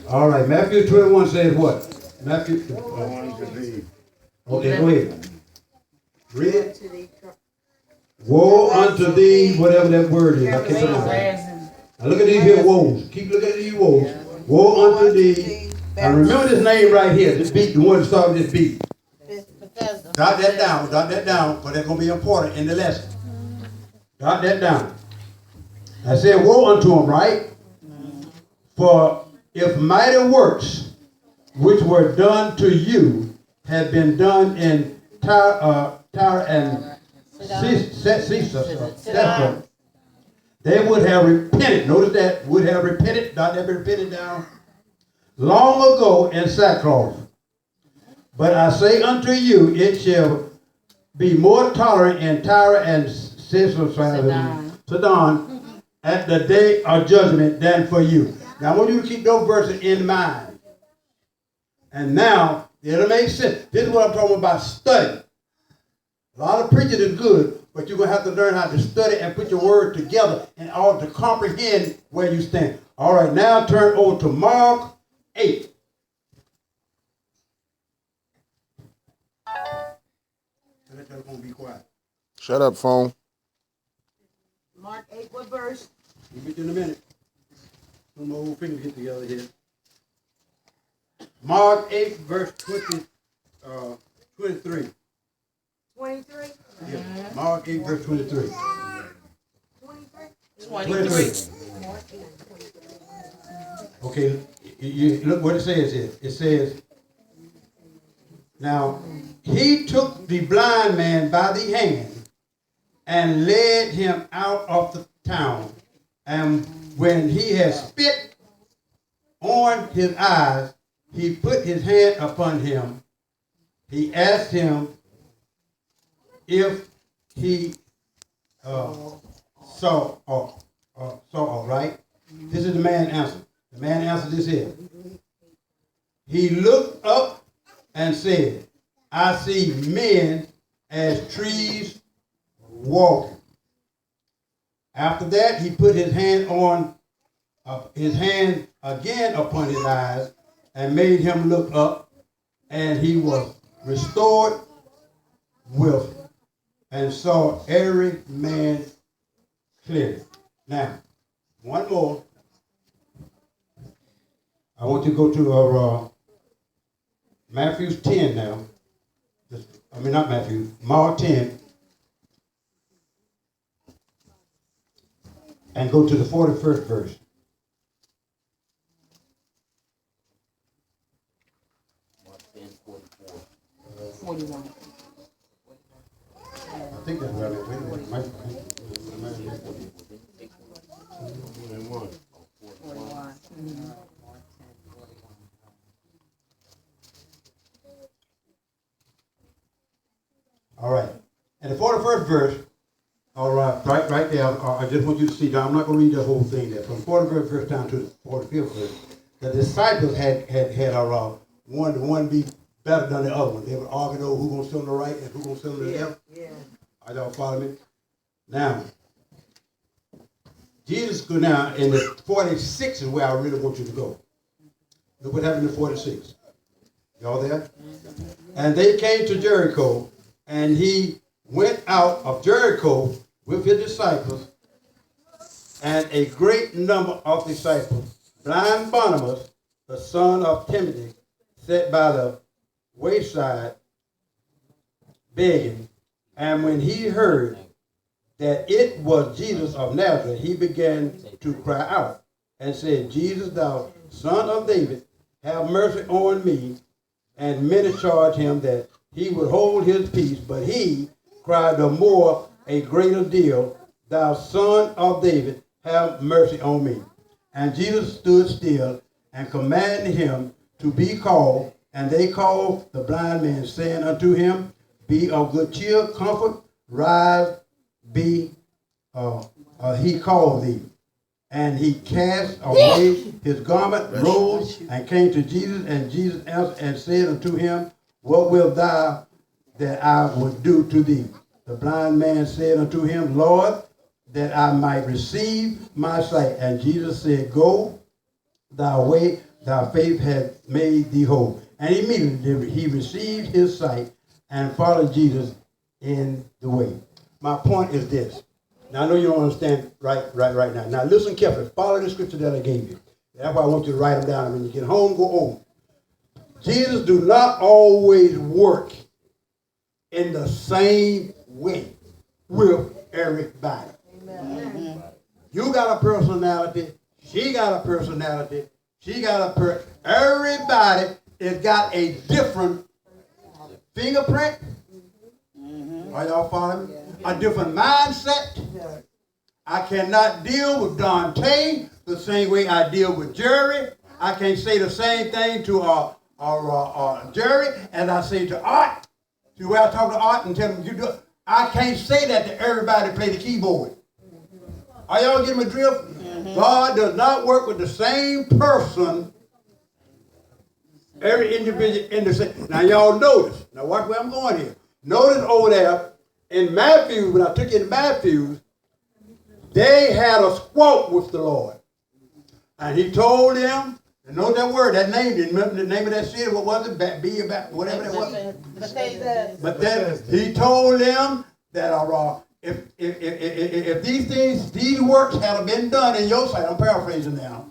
All right, Matthew 21 says what? Matthew. Okay, go ahead. Read it. Woe unto thee, whatever that word is. I can't pronounce. Now look at these here woes. Keep looking at these woes. Woe unto thee. And remember this name right here. This beat, the one that started this beat. Jot that down. Jot that down, because that's going to be important in the lesson. Jot that down. I said, woe unto him, right? For if mighty works which were done to you had been done in Tyre and Sidon, they would have repented. Notice that, would have repented. Not ever repented down. Long ago in sackcloth. But I say unto you, it shall be more tolerant in Tyre and Sidon at the day of judgment than for you. Now I want you to keep those verses in mind. And now it'll make sense. This is what I'm talking about, study. A lot of preaching is good, but you're going to have to learn how to study and put your word together in order to comprehend where you stand. All right, now turn over to Mark 8. Let that phone be quiet. Shut up, phone. Mark 8, what verse? We'll get you in a minute. Put my old fingers get together here. Mark 8, verse 23. 23? Yeah. Mark 8, verse 23. 23. Okay, you look what it says here. It says, now he took the blind man by the hand and led him out of the town. And when he had spit on his eyes, he put his hand upon him. He asked him if he saw, right? This is the man answer. The man answered this here. He looked up and said, I see men as trees walking. After that, he put his hand again upon his eyes and made him look up, and he was restored with and saw every man clearly. Now, one more. I want you to go to Matthew 10 now. Not Matthew, Mark 10. And go to the 41st verse. Mark 10, 44. 41. I think that's right. Wait a minute. Might 41. 41. All right. And the 41st verse, all right, right there, I just want you to see, now I'm not going to read the whole thing there. From the 41st verse down to the 45th verse, the disciples had one be better than the other one. They would argue over who's going to sit on the right and who's going to sit on the left. Yeah. Are y'all follow me? Now, Jesus go now, in the 46 is where I really want you to go. Look what happened in 46. Y'all there? And they came to Jericho, and he went out of Jericho with his disciples, and a great number of disciples. Blind Barnabas, the son of Timothy, sat by the wayside begging. And when he heard that it was Jesus of Nazareth, he began to cry out and said, Jesus, thou son of David, have mercy on me. And many charged him that he would hold his peace, but he cried the more a greater deal, thou son of David, have mercy on me. And Jesus stood still and commanded him to be called, and they called the blind man, saying unto him, be of good cheer, comfort, rise, be, he called thee. And he cast away his garment, rose, and came to Jesus, and Jesus answered and said unto him, what wilt thou that I would do to thee? The blind man said unto him, Lord, that I might receive my sight. And Jesus said, go, thy faith hath made thee whole. And immediately he received his sight and followed Jesus in the way. My point is this. Now I know you don't understand right now. Now listen carefully. Follow the scripture that I gave you. That's why I want you to write them down. When you get home, go home. Jesus do not always work in the same way with everybody. Amen. You got a personality. She got a personality. She got a everybody has got a different fingerprint. Are y'all following me? A different mindset. I cannot deal with Dante the same way I deal with Jerry. I can't say the same thing to Jerry as I say to Art. See where I talk to Art and tell him you do. I can't say that to everybody that play the keyboard. Are y'all getting my drift? God does not work with the same person, every individual in the same. Now y'all notice. Now watch where I'm going here. Notice over there in Matthew, when I took you to Matthew, they had a squawk with the Lord. And he told them, and know that word, that name, remember the name of that city, what was it? Whatever that was. But then he told them that if these works had been done in your sight, I'm paraphrasing now,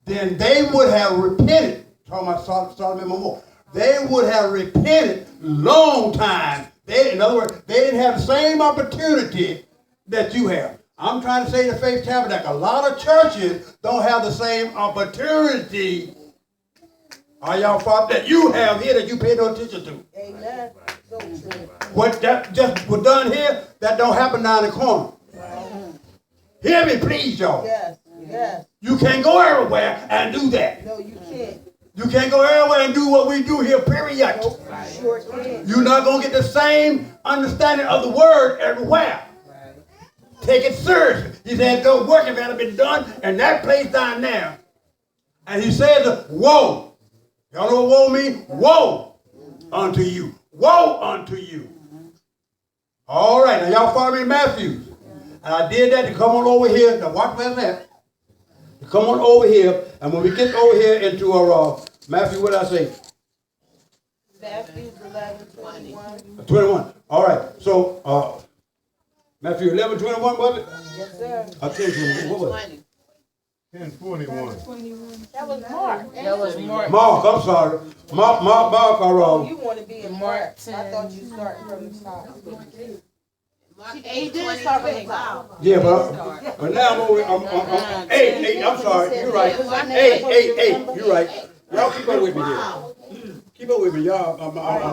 then they would have repented. Talking about Solomon more. They would have repented long time. In other words, they didn't have the same opportunity that you have. I'm trying to say the Faith Tabernacle. A lot of churches don't have the same opportunity. Are y'all following that you have here that you pay no attention to? Amen. So true. What that just was done here, that don't happen down the corner. Hear me, please, y'all. Yes. Yes. You can't go everywhere and do that. No, you can't. You can't go everywhere and do what we do here, period. Nope. Sure can't. You're not going to get the same understanding of the word everywhere. Take it seriously. He said, the work had been done in that place down there. And he says, woe. Y'all know what woe means? Woe unto you. Woe unto you. All right, now y'all follow me in Matthew. And I did that to come on over here. Now watch where it's at. To come on over here. And when we get over here into our Matthew, what did I say? Matthew 11:21. 21. All right. So, Matthew 11:21, was it? Yes, sir. 10:21. What was it? 10:21. That was Mark. That was Mark. Mark, I'm sorry. Mark, Oh, you want to be in Mark. I thought you started from the top. He did start from the top. yeah, but now I'm over, I'm 8, I'm sorry, you're right. 8, you're right. Y'all keep up with me here. Keep up with me, y'all.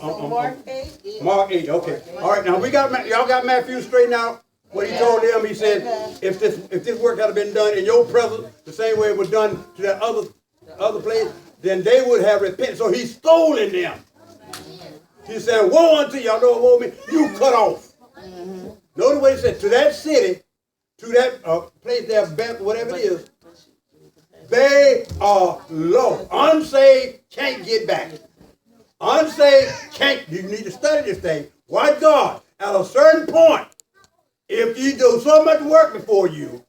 So Mark 8. Mark 8, okay. All right, now y'all got Matthew straightened out. What he told them, he said, if this work had been done in your presence, the same way it was done to that other place, then they would have repented. So he's stolen them. He said, woe unto y'all know what woe means? You cut off. Notice what he said, to that city, to that place there, whatever it is, they are lost. Unsaved can't get back. Unsaved can't. You need to study this thing. Why God? At a certain point, if you do so much work before you,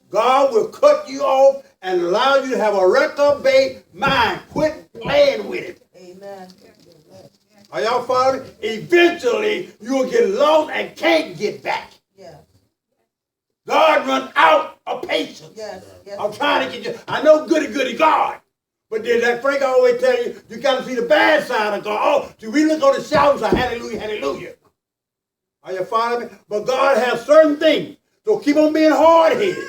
God will cut you off and allow you to have a reprobate mind. Quit playing with it. Amen. Are y'all following? Eventually, you'll get lost and can't get back. Yeah. God runs out of patience. Yes. Yes. I'm trying to get you. I know goody God. But then that Frank always tell you, you got to see the bad side of God. Oh, see, we look on the shouts of hallelujah, hallelujah. Are you following me? But God has certain things. So keep on being hard-headed.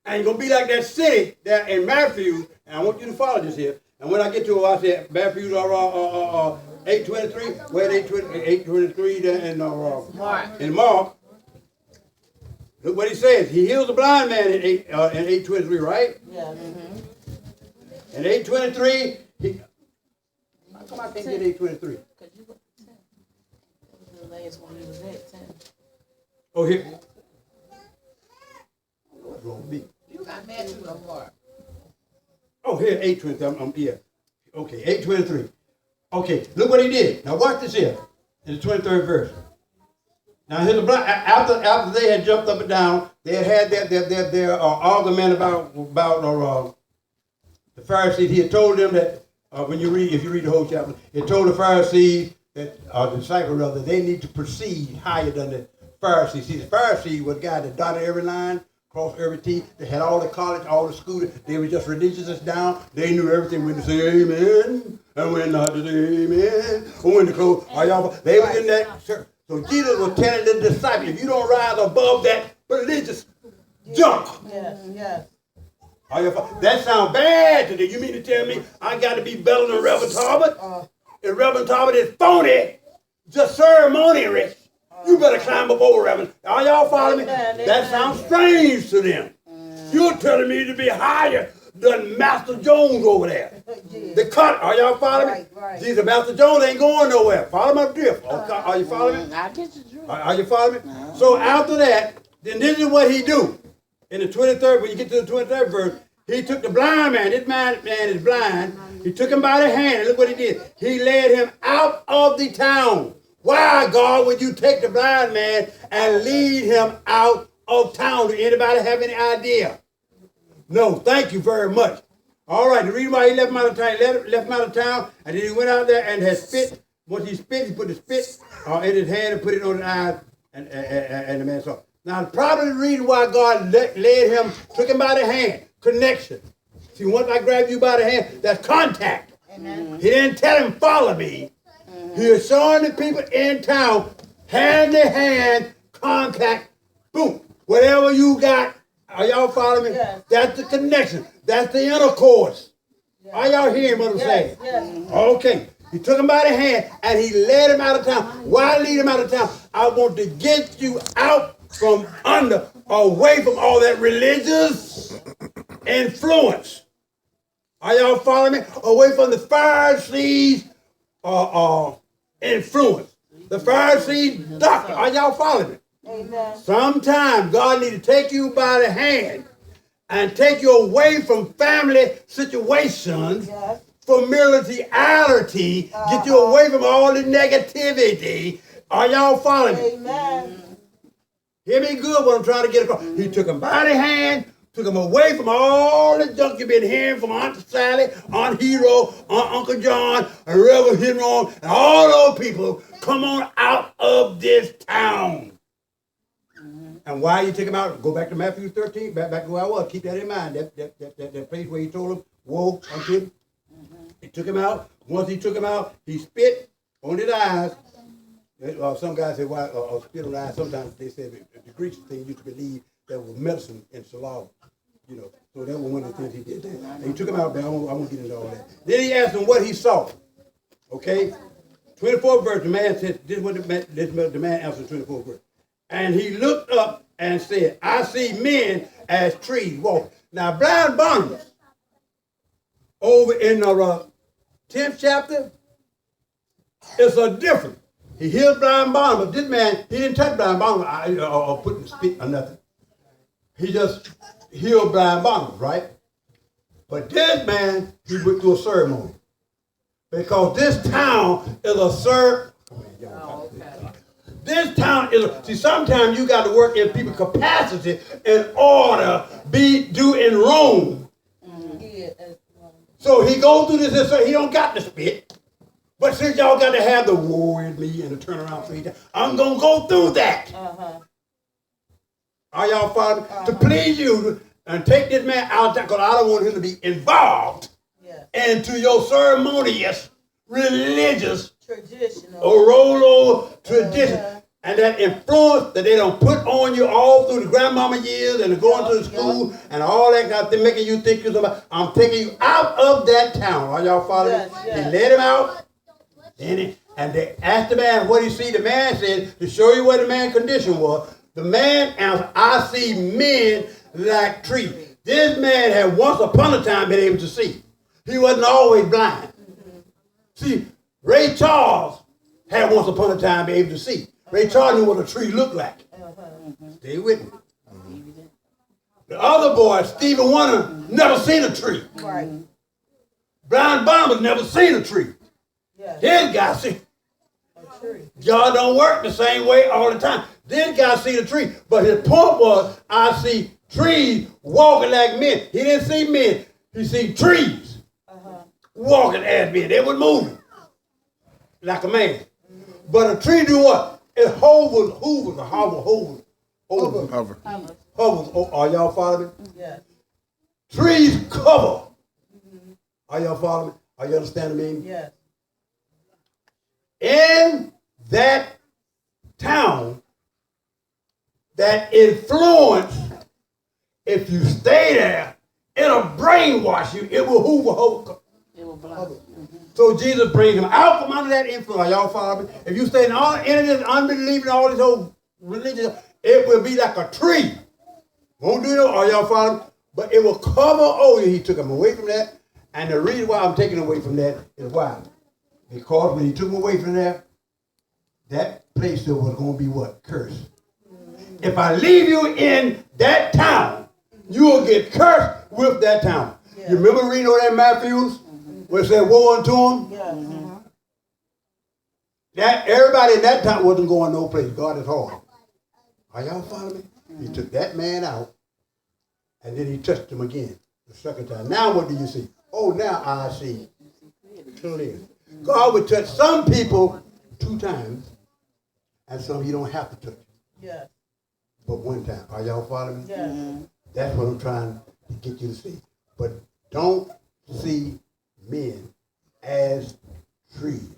And you're going to be like that city there in Matthew. And I want you to follow this here. And when I get to it, I said Matthew 8:23. Where 8:23 there in Mark. Look what he says. He heals the blind man in 8:23, right? Yeah. In 8:23, how come I can't get 8:23? The last one he was at 10. Oh, here. What's wrong with me? You got Matthew or Mark? Oh, here, 8:23. Yeah. Okay, 8:23. Okay, look what he did. Now watch this here. In the 23rd verse. Now here's a blind. After they had jumped up and down, they had their argument about the Pharisees, he had told them that if you read the whole chapter, he told the Pharisees that the disciples rather, they need to proceed higher than the Pharisees. See, the Pharisees was the guy that dotted every line, crossed every T. They had all the college, all the school. They were just religious as down. They knew everything when to say amen and when not to say amen. Or when to close. They were in that church. So Jesus was telling the disciples, if you don't rise above that religious junk. Yes. That sounds bad to them. You mean to tell me I got to be better than Reverend Talbert? If Reverend Talbot is phony, just ceremonious, you better climb up over Reverend. Are y'all following me? That sounds strange to them. You're telling me to be higher than Master Jones over there. The cut, are y'all following me? Right. Jesus, Master Jones ain't going nowhere. Follow my drift. Are you following me? I get the drift. Are you following me? So after that, then this is what he do. In the 23rd, when you get to the 23rd verse, he took the blind man. This man is blind. He took him by the hand, and look what he did. He led him out of the town. Why, God, would you take the blind man and lead him out of town? Do anybody have any idea? No, thank you very much. All right, the reason why he left him out of town, left him out of town, and then he went out there and had spit. Once he spit, he put the spit in his hand and put it on his eyes, and the man saw. Now, probably the reason why God led him, took him by the hand, connection. See, once I grab you by the hand, that's contact. Amen. He didn't tell him, follow me. He was showing the people in town, hand to hand, contact, boom. Whatever you got, are y'all following me? Yes. That's the connection. That's the intercourse. Yes. Are y'all hearing what I'm saying? Yes. Okay. He took him by the hand and he led him out of town. Why lead him out of town? I want to get you out from under, away from all that religious influence. Are y'all following me? Away from the Pharisees' influence. The Pharisees' doctrine. Are y'all following me? Amen. Sometimes God need to take you by the hand and take you away from family situations, Yes. familiarity, get you away from all the negativity. Are y'all following me? Amen. Hear me good what I'm trying to get across. He took him by the hand, took him away from all the junk you've been hearing from Aunt Sally, Aunt Hero, Aunt Uncle John, and Reverend Henry, and all those people. Come on out of this town. And why you take him out? Go back to Matthew 13, back to where I was. Keep that in mind. That place where he told him, woe unto him. He took him out. Once he took him out, he spit on his eyes. Some guys say, why spit on the eyes? Sometimes they said the Greeks thing used to believe there was medicine in saliva. You know, so that was one of the things he did there. And he took him out, but I won't get into all that. Then he asked him what he saw. Okay? 24th verse, the man said, this is what the man answered 24th verse. And he looked up and said, I see men as trees walking. Now, blind Barnabas, over in the 10th chapter, it's a difference. He healed blind Barnabas. This man, he didn't touch blind Barnabas or put in spit or nothing. He just healed blind Barnabas, right? But this man, he went through a ceremony. Because this town is a ceremony. This town is, see, sometimes you got to work in people's capacity in order do in Rome. So he goes through this, and he don't got the spit. But since y'all got to have the war with me and the turnaround 3 times, I'm going to go through that. Are y'all following? To please you and take this man out there, because I don't want him to be involved into your ceremonious, religious, traditional, Orolo tradition. And that influence that they don't put on you all through the grandmama years and going to the school and all that kind of thing, making you think you're somebody. I'm taking you out of that town. Are y'all following? They let him out. And they asked the man what he see. The man said, to show you what the man's condition was, the man answered, I see men like trees. This man had once upon a time been able to see. He wasn't always blind. See, Ray Charles had once upon a time been able to see. Ray Charles knew what a tree looked like. Stay with me. The other boy, Stephen Wonder, never seen a tree. right? Blind Barnabas never seen a tree. This guy see. A tree. God don't work the same way all the time. This guy see the tree. But his point was, I see trees walking like men. He didn't see men. he see trees walking at me. They were moving like a man. But a tree do what? It hovers. Hovers. Oh, are y'all following me? Yes. Trees cover. Are y'all following me? Are you understanding me? Yes. In that town, that influence, if you stay there, it'll brainwash you. It will hover. It will block. So Jesus brings him out from under that influence. Are y'all follow me? If you stay in all in this unbelief and all this whole religion, it will be like a tree. Won't do it. Are y'all follow me? But it will cover over you. He took him away from that. And the reason why I'm taking away from that is why? Because when he took him away from that place there was going to be what? Cursed. If I leave you in that town, you will get cursed with that town. Yeah. You remember reading all that Matthews? Where it said woe unto him? Yeah. That everybody in that town wasn't going no place. God is hard. Are y'all following me? He took that man out, and then he touched him again the second time. Now what do you see? Oh, now I see clearly. God would touch some people 2 times, and some you don't have to touch. Yeah. But 1 time. Are y'all following me? Yeah. That's what I'm trying to get you to see. But don't see men as trees.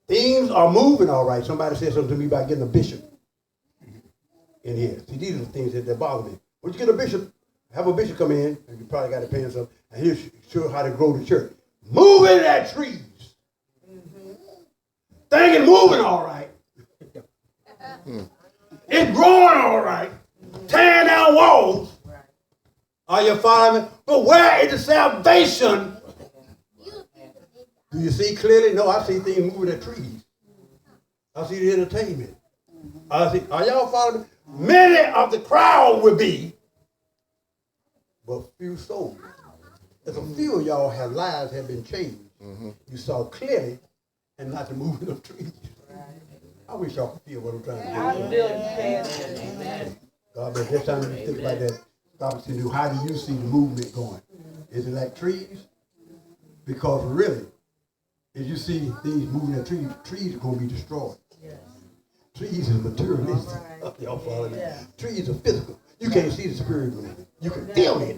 Things are moving all right. Somebody said something to me about getting a bishop in here. See, these are the things that bother me. When you get a bishop, have a bishop come in, and you probably got to pay him something, and he'll show how to grow the church. Moving at trees. Thing is moving all right. It's growing all right. Tearing down walls. Are you following me? But where is the salvation? Do you see clearly? No, I see things moving at trees. I see the entertainment. I see. Are y'all following me? Many of the crowd will be, but few souls. There's a few of y'all have lives have been changed. You saw clearly, and not the movement of trees. I wish y'all could feel what I'm trying to do. God, but this time you think about that. Stop and say, how do you see the movement going? Is it like trees? Because really, if you see things moving at trees are going to be destroyed. Trees is materialistic. Y'all follow me? Trees are physical. You can't see the spirit moving. You can feel it.